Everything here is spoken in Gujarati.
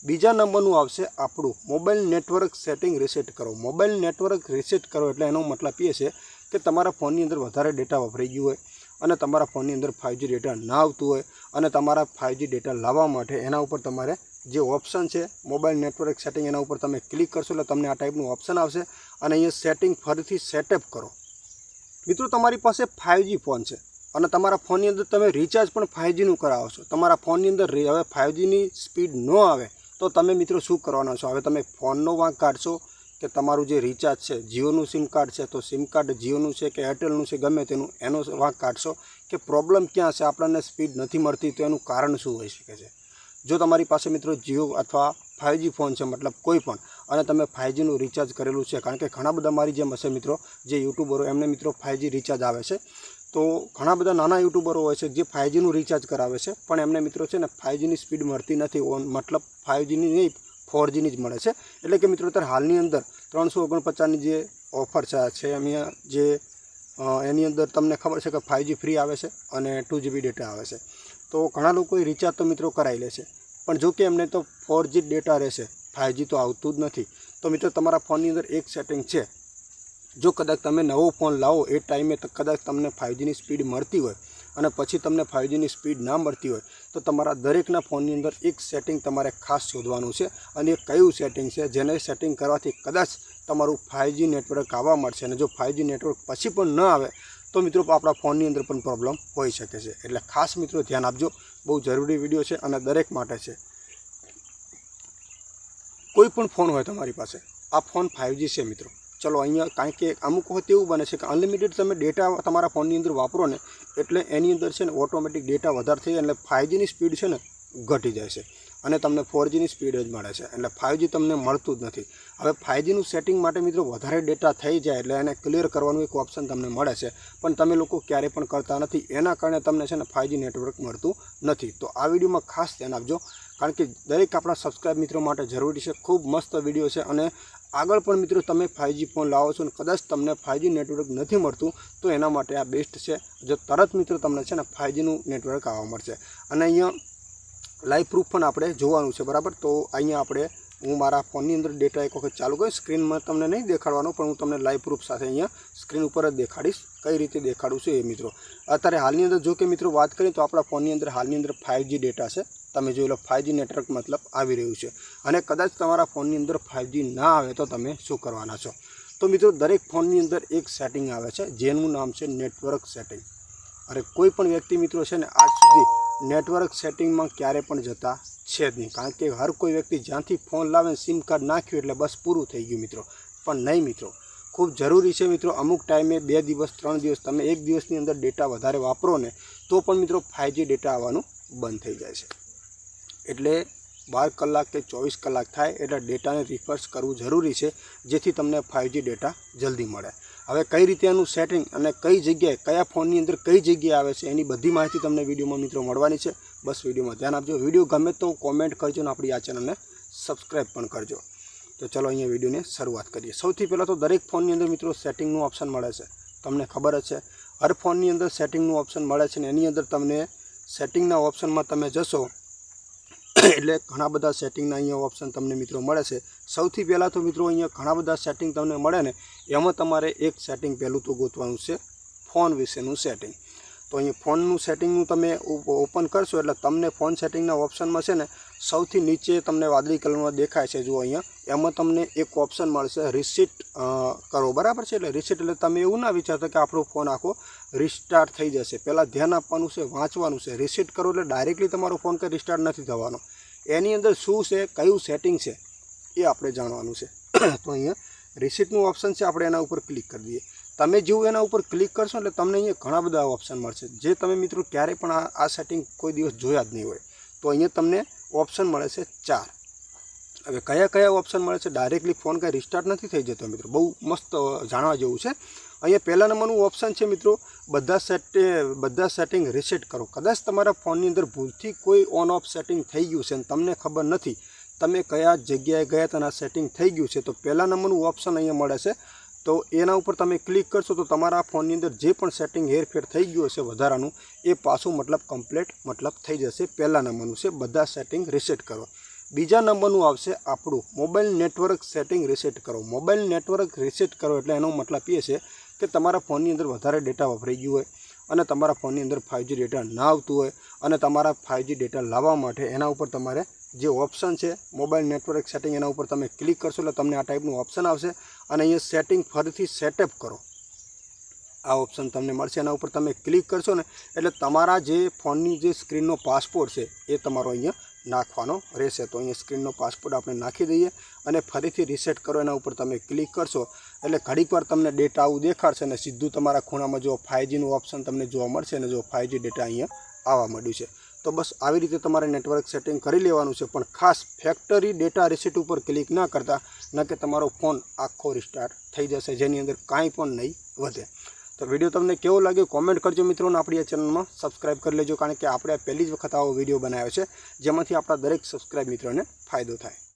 बीजा नंबरનું આવશે આપણું મોબાઈલ નેટવર્ક સેટિંગ રીસેટ કરો। મોબાઈલ નેટવર્ક રીસેટ કરો એટલે એનો મતલબ એ છે કે તમારા ફોનની અંદર વધારે ડેટા વપરાઈ ગયો હોય અને તમારા ફોનની અંદર 5G ડેટા ના આવતું હોય અને તમારા 5G ડેટા લાવવા માટે એના ઉપર તમારે જે ઓપ્શન છે મોબાઈલ નેટવર્ક સેટિંગ એના ઉપર તમે ક્લિક કરશો એટલે તમને આ ટાઈપનું ઓપ્શન આવશે અને અહીંયા સેટિંગ ફરીથી સેટઅપ કરો। મિત્રો તમારી પાસે 5G ફોન છે અને તમારા ફોનની અંદર તમે રિચાર્જ પણ 5G નું કરાવો છો, તમારા ફોનની અંદર હવે 5G ની સ્પીડ ન આવે તો તમે મિત્રો શું કરવાના છો? હવે તમે ફોનનો વાંક કાઢશો કે તમારું જે રિચાર્જ છે જીઓનું સિમ કાર્ડ છે તો સિમ કાર્ડ જીઓનું છે કે એરટેલનું છે ગમે તેનું એનો વાંક કાઢશો કે પ્રોબ્લેમ ક્યાં છે, આપણને સ્પીડ નથી મળતી તો એનું કારણ શું હોઈ શકે છે? જો તમારી પાસે મિત્રો જીઓ અથવા 5G ફોન છે મતલબ કોઈ પણ અને તમે 5G નું રિચાર્જ કરેલું છે, કારણ કે ઘણા બધા મારી જેમ હશે મિત્રો જે યુટ્યુબરો એમને મિત્રો 5G રિચાર્જ આવે છે તો ઘણા બધા નાના યુટ્યુબરો હોય છે જે 5G નું રિચાર્જ કરાવે છે પણ એમને મિત્રો છે ને 5G ની સ્પીડ મળતી નથી, મતલબ 5G ની નહીં 4G ની જ મળે છે। એટલે કે મિત્રો અત્યારે હાલની અંદર 349 ની જે ઓફર છે અહીંયા જે એની અંદર તમને ખબર છે કે 5G ફ્રી આવે છે અને 2GB ડેટા આવે છે તો ઘણા લોકોએ રિચાર્જ તો મિત્રો કરાવી લે છે પણ જો કે એમને તો 4G ડેટા રહેશે, 5G તો આવતું જ નથી। તો મિત્રો તમારા ફોનની અંદર એક સેટિંગ છે, જો કદાચ તમે નવો ફોન લાવો એ ટાઈમે કદાચ તમને 5G ની સ્પીડ મળતી હોય અને પછી તમને 5G ની સ્પીડ ના મળતી હોય તો તમારા દરેકના ફોનની અંદર એક સેટિંગ તમારે ખાસ શોધવાનું છે અને એ કયું સેટિંગ છે જેને સેટિંગ કરવાથી કદાચ તમારું 5G નેટવર્ક આવવા મળશે અને જો 5G નેટવર્ક પછી પણ ન આવે તો મિત્રો આપણા ફોનની અંદર પણ પ્રોબ્લેમ હોઈ શકે છે। એટલે ખાસ મિત્રો ધ્યાન આપજો, બહુ જરૂરી વિડીયો છે અને દરેક માટે છે। કોઈ પણ ફોન હોય તમારી પાસે, આ ફોન 5G છે મિત્રો, ચલો અહીંયા કારણ કે અમુક વખત એવું બને છે કે અનલિમિટેડ તમે ડેટા તમારા ફોનની અંદર વાપરો ને એટલે એની અંદર છે ને ઓટોમેટિક ડેટા વધારે થઈ જાય એટલે 5G ની સ્પીડ છે ને ઘટી જાય છે અને તમને 4G ની સ્પીડ જ મળે છે એટલે 5G તમને મળતું જ નથી। હવે 5G નું સેટિંગ માટે મિત્રો વધારે ડેટા થઈ જાય એટલે એને ક્લિયર કરવાનું એક ઓપ્શન તમને મળે છે પણ તમે લોકો ક્યારેય પણ કરતા નથી, એના કારણે તમને છે ને 5G નેટવર્ક મળતું નથી। તો આ વિડીયોમાં ખાસ ધ્યાન આપજો કારણ કે દરેક આપણા સબસ્ક્રાઇબ મિત્રો માટે જરૂરી છે, ખૂબ મસ્ત વિડીયો છે અને આગળ પણ મિત્રો તમે 5G ફોન લાવો છો અને કદાચ તમને 5G નેટવર્ક નથી મળતું તો એના માટે આ બેસ્ટ છે। જો તરત મિત્રો તમને છે ને 5G નું નેટવર્ક આવવા મળશે અને અહીંયા લાઈવ પ્રૂફ પણ આપણે જોવાનું છે બરાબર। તો અહીંયા આપણે હું મારા ફોનની અંદર ડેટા એક વખત ચાલુ કરીશ, સ્ક્રીનમાં તમને નહીં દેખાડવાનો પણ હું તમને લાઈવ પ્રૂફ સાથે અહીંયા સ્ક્રીન ઉપર જ દેખાડીશ કઈ રીતે દેખાડું છું એ મિત્રો। અત્યારે હાલની અંદર જો કે મિત્રો વાત કરીએ તો આપણા ફોનની અંદર હાલની અંદર 5G ડેટા છે, તમે જોઈ લો 5G નેટવર્ક મતલબ આવી રહ્યું છે અને કદાચ તમારા ફોનની અંદર 5G ના આવે તો તમે શું કરવાના છો? તો મિત્રો દરેક ફોનની અંદર એક સેટિંગ આવે છે જેનું નામ છે નેટવર્ક સેટિંગ। અરે કોઈ પણ વ્યક્તિ મિત્રો છે ને આજ સુધી નેટવર્ક સેટિંગમાં ક્યારે પણ જતા છે જ નહીં, કારણ કે હર કોઈ વ્યક્તિ જ્યાંથી ફોન લાવે સિમ કાર્ડ નાખ્યું એટલે બસ પૂરું થઈ ગયું મિત્રો, પણ નહીં મિત્રો, ખૂબ જરૂરી છે મિત્રો। અમુક ટાઈમે 2 દિવસ 3 દિવસ તમે એક દિવસની અંદર ડેટા વધારે વાપરો ને તો પણ મિત્રો 5G ડેટા આવવાનું બંધ થઈ જાય છે એટલે 12 કલાક કે 24 કલાક થાય એટલે ડેટાને રિફ્રેશ કરવું જરૂરી છે જેથી તમને 5G ડેટા જલ્દી મળે। હવે કઈ રીતે એનું સેટિંગ અને કઈ જગ્યાએ કયા ફોનની અંદર કઈ જગ્યાએ આવે છે એની બધી માહિતી તમને વિડીયોમાં મિત્રો મળવાની છે, બસ વિડીયોમાં ધ્યાન આપજો। વિડીયો ગમે તો કોમેન્ટ કરજો અને આપણી આ ચેનલને સબસ્ક્રાઈબ પણ કરજો। તો ચલો અહીંયા વિડીયોની શરૂઆત કરીએ। સૌથી પહેલાં તો દરેક ફોનની અંદર મિત્રો સેટિંગનું ઓપ્શન મળે છે, તમને ખબર જ છે હર ફોનની અંદર સેટિંગનું ઓપ્શન મળે છે ને એની અંદર તમને સેટિંગના ઓપ્શનમાં તમે જશો એટલે ઘણા બધા સેટિંગના અહીંયા ઓપ્શન તમને મિત્રો મળે છે। સૌથી પહેલાં તો મિત્રો અહીંયા ઘણા બધા સેટિંગ તમને મળે ને એમાં તમારે એક સેટિંગ પહેલું તો ગોતવાનું છે ફોન વિશેનું સેટિંગ। તો અહીંયા ફોનનું સેટિંગનું તમે ઓપન કરશો એટલે તમને ફોન સેટિંગના ઓપ્શનમાં છે ને સૌથી નીચે તમને વાદળી કલરમાં દેખાય છે જો અહીંયા એમાં તમને એક ઓપ્શન મળશે રીસેટ કરો બરાબર છે। એટલે રીસેટ એટલે તમે એવું ના વિચારતા કે આપણો ફોન આખો રિસ્ટાર્ટ થઈ જશે, પહેલાં ધ્યાન આપવાનું છે, વાંચવાનું છે। રીસેટ કરો એટલે ડાયરેક્ટલી તમારો ફોન કંઈ રિસ્ટાર્ટ નથી થવાનો, એની અંદર શું છે કયું સેટિંગ છે એ આપણે જાણવાનું છે। તો અહીંયા રીસેટનું ઓપ્શન છે, આપણે એના ઉપર ક્લિક કરી દઈએ। તમે જેવું એના ઉપર ક્લિક કરશો એટલે તમને અહીંયા ઘણા બધા ઓપ્શન મળશે જે તમે મિત્રો ક્યારેય પણ આ સેટિંગ કોઈ દિવસ જોયા જ નહીં હોય। તો અહીંયા તમને ઓપ્શન મળે છે 4। હવે કયા કયા ઓપ્શન મળે છે? ડાયરેક્ટલી ફોન કંઈ રિસ્ટાર્ટ નથી થઈ જતો મિત્રો, બહુ મસ્ત જાણવા જેવું છે। અહીંયા પહેલા નંબરનું ઓપ્શન છે મિત્રો બધા સેટિંગ રીસેટ કરો। કદાચ તમારા ફોનની અંદર ભૂલથી કોઈ ઓન ઓફ સેટિંગ થઈ ગયું છે અને તમને ખબર નથી તમે કયા જગ્યાએ ગયા તો આ સેટિંગ થઈ ગયું છે તો પહેલા નંબરનું ઓપ્શન અહીંયા મળે છે તો એના ઉપર તમે ક્લિક કરશો તો તમારા ફોનની અંદર જે પણ સેટિંગ હેરફેર થઈ ગયું હશે વધારાનું એ પાછું મતલબ કમ્પ્લીટ મતલબ થઈ જશે। પહેલા નંબરનું છે બધા સેટિંગ રીસેટ કરો। બીજા નંબરનું આવશે આપણું મોબાઈલ નેટવર્ક સેટિંગ રીસેટ કરો. મોબાઈલ નેટવર્ક રીસેટ કરો એટલે એનો મતલબ એ છે કે તમારા ફોનની અંદર વધારે ડેટા વપરાઈ ગયું હોય અને તમારા ફોનની અંદર 5G ડેટા ના આવતું હોય અને તમારા 5G ડેટા લાવવા માટે એના ઉપર તમારે જે ઓપ્શન છે મોબાઈલ નેટવર્ક સેટિંગ, એના ઉપર તમે ક્લિક કરશો એટલે તમને આ ટાઈપનું ઓપ્શન આવશે અને અહીંયા સેટિંગ ફરીથી સેટઅપ કરો આ ઓપ્શન તમને મળશે. એના ઉપર તમે ક્લિક કરશો ને એટલે તમારા જે ફોનની જે સ્ક્રીનનો પાસપોર્ટ છે એ તમારો અહીંયા નાખવાનો રહેશે. તો અહીંયા સ્ક્રીનનો પાસપોર્ટ આપણે નાખી દઈએ અને ફરીથી રીસેટ કરો એના ઉપર તમે ક્લિક કરશો એટલે ઘડીકવાર તમને ડેટા આવું દેખાડશે અને સીધું તમારા ખૂણામાં જો 5Gનું ઓપ્શન તમને જોવા મળશે અને જો 5G ડેટા અહીંયા આવવા માંડ્યું છે. તો બસ આવી રીતે તમારે નેટવર્ક સેટિંગ કરી લેવાનું છે, પણ ખાસ ફેક્ટરી ડેટા રીસેટ ઉપર ક્લિક ના કરતા, ન કે તમારો ફોન આખો રિસ્ટાર્ટ થઈ જશે જેની અંદર કાંઈ પણ નહીં વધે. તો વિડીયો તમને કેવો લાગ્યો કોમેન્ટ કરજો મિત્રો, અને આપણી આ ચેનલમાં સબસ્ક્રાઈબ કરી લેજો, કારણ કે આપણે પહેલી જ વખત આવો વિડીયો બનાવ્યો છે જેમાંથી આપણા દરેક સબસ્ક્રાઈબ મિત્રોને ફાયદો થાય.